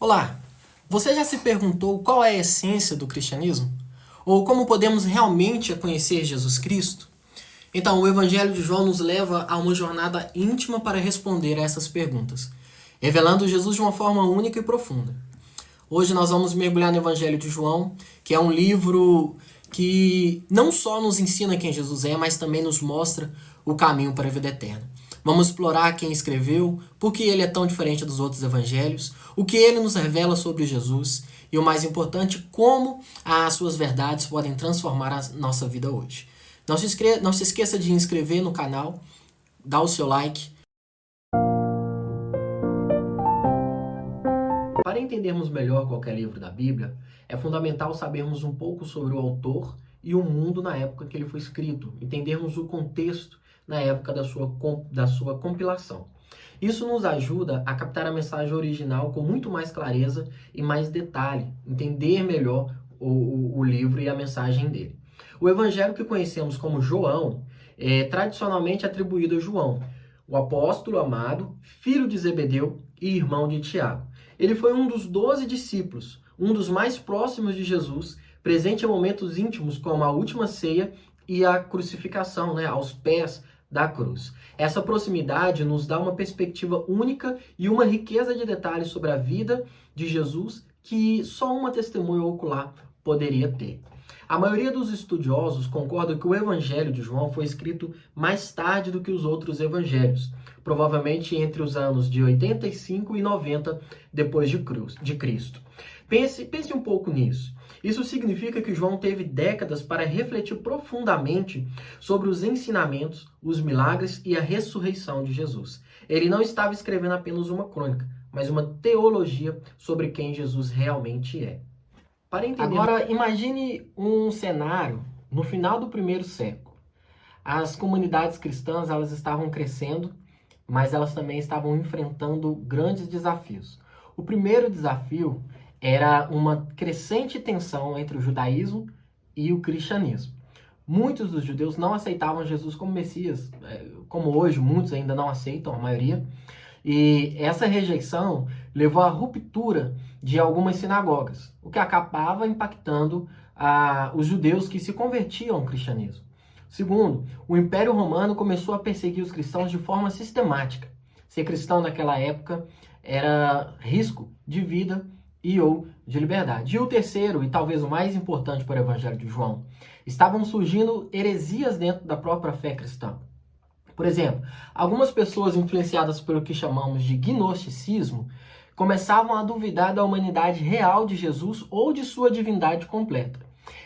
Olá! Você já se perguntou qual é a essência do cristianismo? Ou como podemos realmente conhecer Jesus Cristo? Então, o Evangelho de João nos leva a uma jornada íntima para responder a essas perguntas, revelando Jesus de uma forma única e profunda. Hoje nós vamos mergulhar no Evangelho de João, que é um livro que não só nos ensina quem Jesus é, mas também nos mostra o caminho para a vida eterna. Vamos explorar quem escreveu, por que ele é tão diferente dos outros evangelhos, o que ele nos revela sobre Jesus e, o mais importante, como as suas verdades podem transformar a nossa vida hoje. Não se esqueça de inscrever no canal, dar o seu like. Para entendermos melhor qualquer livro da Bíblia, é fundamental sabermos um pouco sobre o autor e o mundo na época que ele foi escrito, entendermos o contexto na época da sua compilação. Isso nos ajuda a captar a mensagem original com muito mais clareza e mais detalhe, entender melhor o livro e a mensagem dele. O evangelho que conhecemos como João é tradicionalmente atribuído a João, o apóstolo amado, filho de Zebedeu e irmão de Tiago. Ele foi um dos 12 discípulos, um dos mais próximos de Jesus, presente em momentos íntimos como a última ceia e a crucificação, aos pés da cruz. Essa proximidade nos dá uma perspectiva única e uma riqueza de detalhes sobre a vida de Jesus que só uma testemunha ocular poderia ter. A maioria dos estudiosos concorda que o Evangelho de João foi escrito mais tarde do que os outros evangelhos, provavelmente entre os anos de 85 e 90 depois de Cristo. Pense um pouco nisso. Isso significa que João teve décadas para refletir profundamente sobre os ensinamentos, os milagres e a ressurreição de Jesus. Ele não estava escrevendo apenas uma crônica, mas uma teologia sobre quem Jesus realmente é. Para entender... Agora, imagine um cenário no final do primeiro século. As comunidades cristãs elas estavam crescendo, mas elas também estavam enfrentando grandes desafios. O primeiro desafio era uma crescente tensão entre o judaísmo e o cristianismo. Muitos dos judeus não aceitavam Jesus como Messias, como hoje muitos ainda não aceitam, a maioria. E essa rejeição levou à ruptura de algumas sinagogas, o que acabava impactando os judeus que se convertiam ao cristianismo. Segundo, o Império Romano começou a perseguir os cristãos de forma sistemática. Ser cristão naquela época era risco de vida e ou de liberdade. E o terceiro, e talvez o mais importante para o Evangelho de João, estavam surgindo heresias dentro da própria fé cristã. Por exemplo, algumas pessoas influenciadas pelo que chamamos de gnosticismo começavam a duvidar da humanidade real de Jesus ou de sua divindade completa.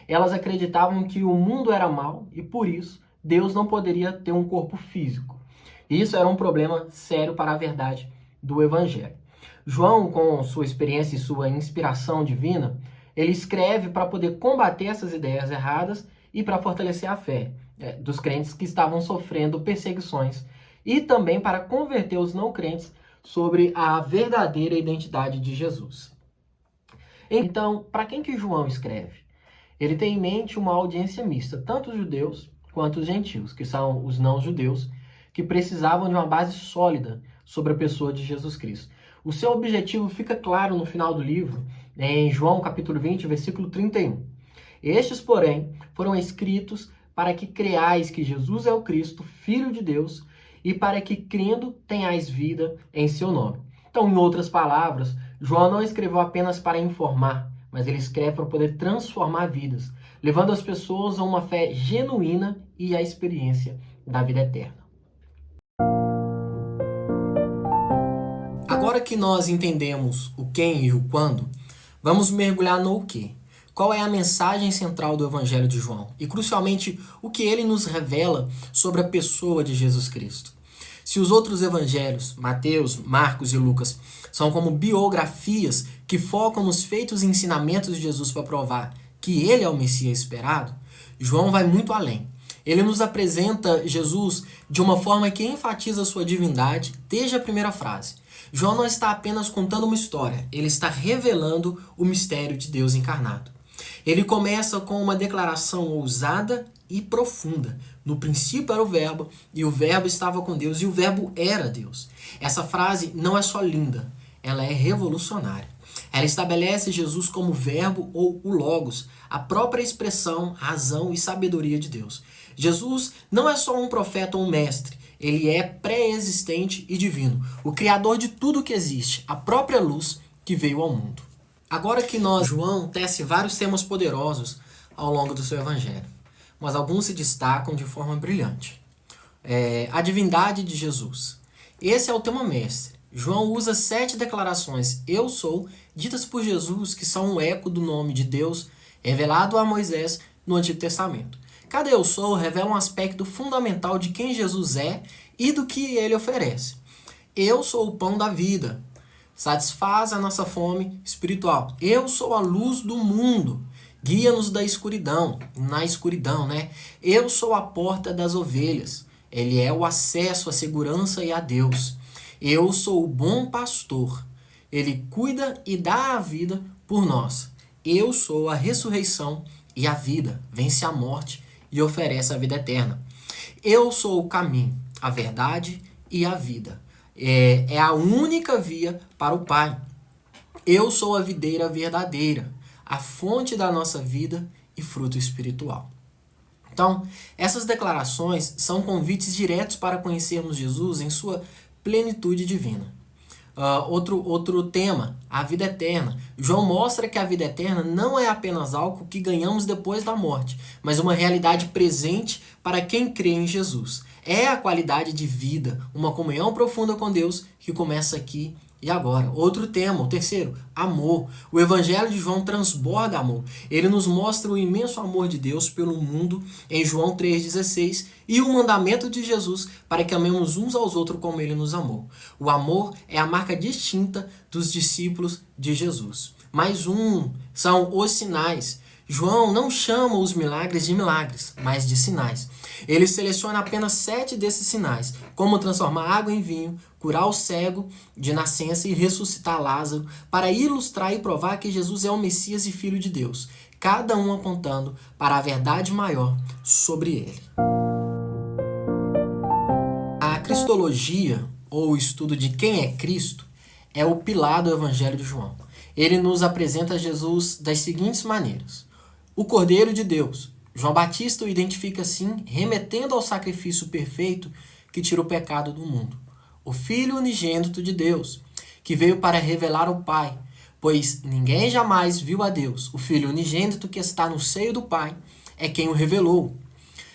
Elas acreditavam que o mundo era mau e, por isso, Deus não poderia ter um corpo físico. Isso era um problema sério para a verdade do Evangelho. João, com sua experiência e sua inspiração divina, ele escreve para poder combater essas ideias erradas e para fortalecer a fé dos crentes que estavam sofrendo perseguições e também para converter os não crentes sobre a verdadeira identidade de Jesus. Então, para quem que João escreve? Ele tem em mente uma audiência mista, tanto os judeus quanto os gentios, que são os não-judeus, que precisavam de uma base sólida sobre a pessoa de Jesus Cristo. O seu objetivo fica claro no final do livro, em João capítulo 20, versículo 31. Estes, porém, foram escritos para que creais que Jesus é o Cristo, Filho de Deus, e para que, crendo, tenhais vida em seu nome. Então, em outras palavras, João não escreveu apenas para informar, mas ele escreve para poder transformar vidas, levando as pessoas a uma fé genuína e a experiência da vida eterna. Agora que nós entendemos o quem e o quando, vamos mergulhar no o quê. Qual é a mensagem central do Evangelho de João? E, crucialmente, o que ele nos revela sobre a pessoa de Jesus Cristo? Se os outros evangelhos, Mateus, Marcos e Lucas, são como biografias que focam nos feitos e ensinamentos de Jesus para provar que ele é o Messias esperado, João vai muito além. Ele nos apresenta Jesus de uma forma que enfatiza sua divindade desde a primeira frase. João não está apenas contando uma história, ele está revelando o mistério de Deus encarnado. Ele começa com uma declaração ousada e profunda. No princípio era o Verbo, e o Verbo estava com Deus, e o Verbo era Deus. Essa frase não é só linda, ela é revolucionária. Ela estabelece Jesus como verbo ou o Logos, a própria expressão, razão e sabedoria de Deus. Jesus não é só um profeta ou um mestre, ele é pré-existente e divino, o criador de tudo que existe, a própria luz que veio ao mundo. Agora que João tece vários temas poderosos ao longo do seu evangelho, mas alguns se destacam de forma brilhante. A divindade de Jesus. Esse é o tema mestre. João usa 7 declarações "eu sou", ditas por Jesus, que são um eco do nome de Deus revelado a Moisés no Antigo Testamento. Cada "eu sou" revela um aspecto fundamental de quem Jesus é e do que ele oferece. Eu sou o pão da vida, satisfaz a nossa fome espiritual. Eu sou a luz do mundo, guia-nos da escuridão, na escuridão, né? Eu sou a porta das ovelhas, ele é o acesso à segurança e a Deus. Eu sou o bom pastor, ele cuida e dá a vida por nós. Eu sou a ressurreição e a vida, vence a morte e oferece a vida eterna. Eu sou o caminho, a verdade e a vida. É a única via para o Pai. Eu sou a videira verdadeira, a fonte da nossa vida e fruto espiritual. Então, essas declarações são convites diretos para conhecermos Jesus em sua plenitude divina. Outro tema, a vida eterna. João mostra que a vida eterna não é apenas algo que ganhamos depois da morte, mas uma realidade presente para quem crê em Jesus. É a qualidade de vida, uma comunhão profunda com Deus que começa aqui e agora. Outro tema, o terceiro, amor. O Evangelho de João transborda amor. Ele nos mostra o imenso amor de Deus pelo mundo em João 3,16 e o mandamento de Jesus para que amemos uns aos outros como ele nos amou. O amor é a marca distinta dos discípulos de Jesus. Mais um são os sinais. João não chama os milagres de milagres, mas de sinais. Ele seleciona apenas 7 desses sinais, como transformar água em vinho, curar o cego de nascença e ressuscitar Lázaro, para ilustrar e provar que Jesus é o Messias e Filho de Deus, cada um apontando para a verdade maior sobre ele. A cristologia, ou o estudo de quem é Cristo, é o pilar do Evangelho de João. Ele nos apresenta Jesus das seguintes maneiras. O Cordeiro de Deus. João Batista o identifica assim, remetendo ao sacrifício perfeito que tira o pecado do mundo. O Filho unigênito de Deus, que veio para revelar o Pai, pois ninguém jamais viu a Deus. O Filho unigênito que está no seio do Pai é quem o revelou.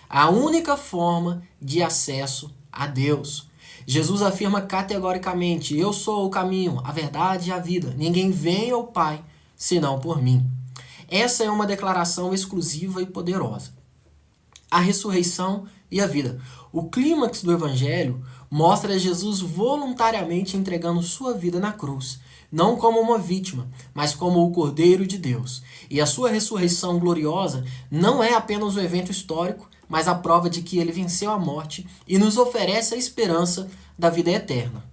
A única forma de acesso a Deus. Jesus afirma categoricamente: eu sou o caminho, a verdade e a vida. Ninguém vem ao Pai senão por mim. Essa é uma declaração exclusiva e poderosa. A ressurreição e a vida. O clímax do Evangelho mostra Jesus voluntariamente entregando sua vida na cruz, não como uma vítima, mas como o Cordeiro de Deus. E a sua ressurreição gloriosa não é apenas um evento histórico, mas a prova de que ele venceu a morte e nos oferece a esperança da vida eterna.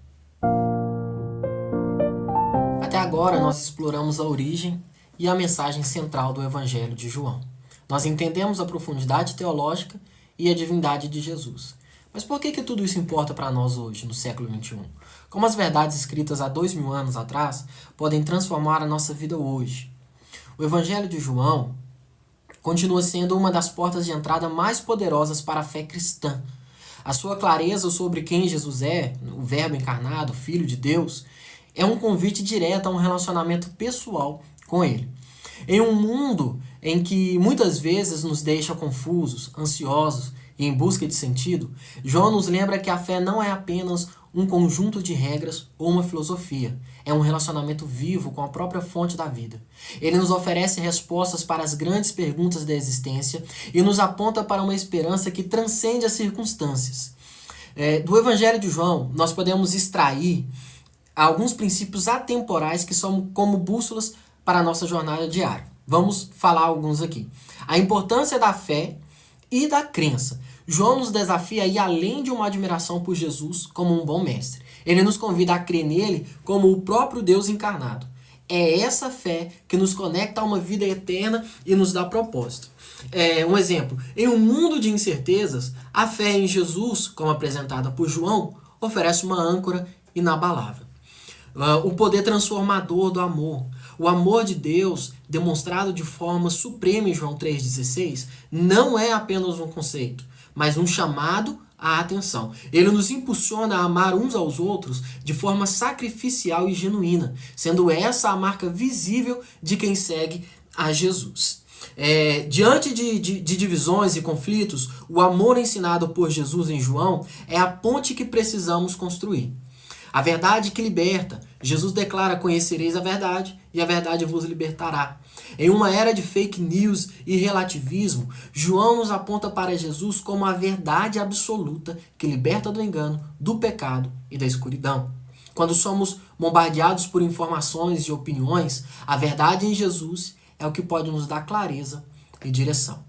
Até agora nós exploramos a origem e a mensagem central do Evangelho de João. Nós entendemos a profundidade teológica e a divindade de Jesus. Mas por que tudo isso importa para nós hoje, no século XXI? Como as verdades escritas há 2000 anos atrás podem transformar a nossa vida hoje? O Evangelho de João continua sendo uma das portas de entrada mais poderosas para a fé cristã. A sua clareza sobre quem Jesus é, o Verbo encarnado, Filho de Deus, é um convite direto a um relacionamento pessoal com ele. Em um mundo em que muitas vezes nos deixa confusos, ansiosos e em busca de sentido, João nos lembra que a fé não é apenas um conjunto de regras ou uma filosofia. É um relacionamento vivo com a própria fonte da vida. Ele nos oferece respostas para as grandes perguntas da existência e nos aponta para uma esperança que transcende as circunstâncias. Do Evangelho de João, nós podemos extrair alguns princípios atemporais que são como bússolas para a nossa jornada diária. Vamos falar alguns aqui. A importância da fé e da crença. João nos desafia a ir além de uma admiração por Jesus como um bom mestre. Ele nos convida a crer nele como o próprio Deus encarnado. É essa fé que nos conecta a uma vida eterna e nos dá propósito. Um exemplo, em um mundo de incertezas, a fé em Jesus, como apresentada por João, oferece uma âncora inabalável. O poder transformador do amor. O amor de Deus, demonstrado de forma suprema em João 3,16, não é apenas um conceito, mas um chamado à atenção. Ele nos impulsiona a amar uns aos outros de forma sacrificial e genuína, sendo essa a marca visível de quem segue a Jesus. Diante de divisões e conflitos, o amor ensinado por Jesus em João é a ponte que precisamos construir. A verdade que liberta. Jesus declara: conhecereis a verdade e a verdade vos libertará. Em uma era de fake news e relativismo, João nos aponta para Jesus como a verdade absoluta que liberta do engano, do pecado e da escuridão. Quando somos bombardeados por informações e opiniões, a verdade em Jesus é o que pode nos dar clareza e direção.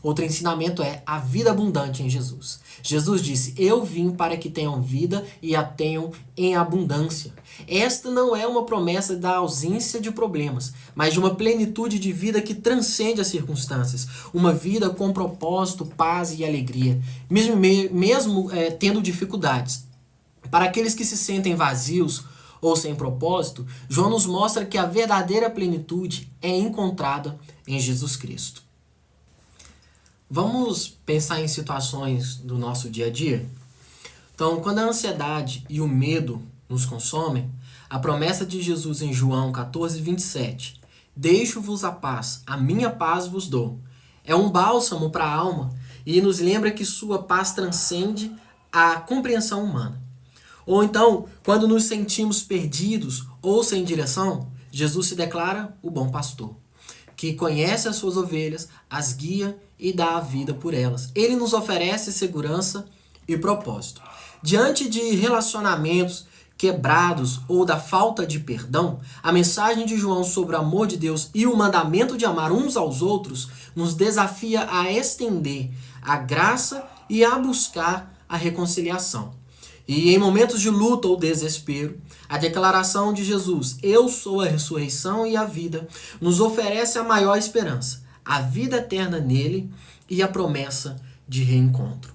Outro ensinamento é a vida abundante em Jesus. Jesus disse: eu vim para que tenham vida e a tenham em abundância. Esta não é uma promessa da ausência de problemas, mas de uma plenitude de vida que transcende as circunstâncias. Uma vida com propósito, paz e alegria, mesmo tendo dificuldades. Para aqueles que se sentem vazios ou sem propósito, João nos mostra que a verdadeira plenitude é encontrada em Jesus Cristo. Vamos pensar em situações do nosso dia a dia? Então, quando a ansiedade e o medo nos consomem, a promessa de Jesus em João 14:27, deixo-vos a paz, a minha paz vos dou, é um bálsamo para a alma e nos lembra que sua paz transcende a compreensão humana. Ou então, quando nos sentimos perdidos ou sem direção, Jesus se declara o bom pastor, que conhece as suas ovelhas, as guia e dá a vida por elas. Ele nos oferece segurança e propósito. Diante de relacionamentos quebrados ou da falta de perdão, a mensagem de João sobre o amor de Deus e o mandamento de amar uns aos outros nos desafia a estender a graça e a buscar a reconciliação. E em momentos de luta ou desespero, a declaração de Jesus, eu sou a ressurreição e a vida, nos oferece a maior esperança, a vida eterna nele e a promessa de reencontro.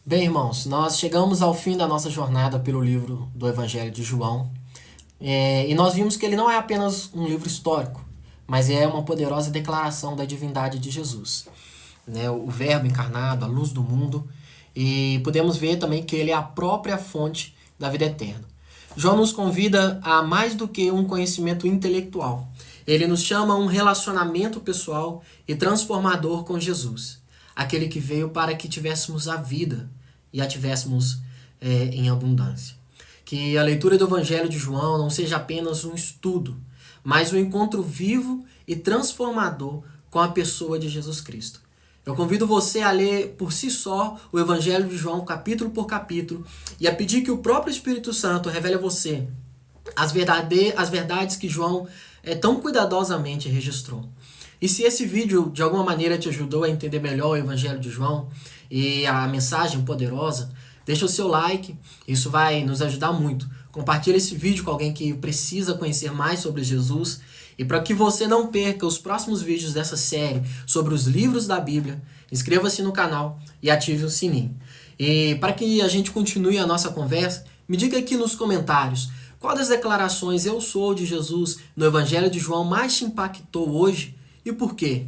Bem, irmãos, nós chegamos ao fim da nossa jornada pelo livro do Evangelho de João. E nós vimos que ele não é apenas um livro histórico, mas é uma poderosa declaração da divindade de Jesus. O Verbo encarnado, a luz do mundo, e podemos ver também que ele é a própria fonte da vida eterna. João nos convida a mais do que um conhecimento intelectual. Ele nos chama a um relacionamento pessoal e transformador com Jesus, aquele que veio para que tivéssemos a vida e a tivéssemos em abundância. Que a leitura do Evangelho de João não seja apenas um estudo, mas um encontro vivo e transformador com a pessoa de Jesus Cristo. Eu convido você a ler por si só o Evangelho de João, capítulo por capítulo, e a pedir que o próprio Espírito Santo revele a você as verdades que João tão cuidadosamente registrou. E se esse vídeo de alguma maneira te ajudou a entender melhor o Evangelho de João e a mensagem poderosa, deixa o seu like, isso vai nos ajudar muito. Compartilhe esse vídeo com alguém que precisa conhecer mais sobre Jesus. E para que você não perca os próximos vídeos dessa série sobre os livros da Bíblia, inscreva-se no canal e ative o sininho. E para que a gente continue a nossa conversa, me diga aqui nos comentários qual das declarações eu sou de Jesus no Evangelho de João mais te impactou hoje e por quê?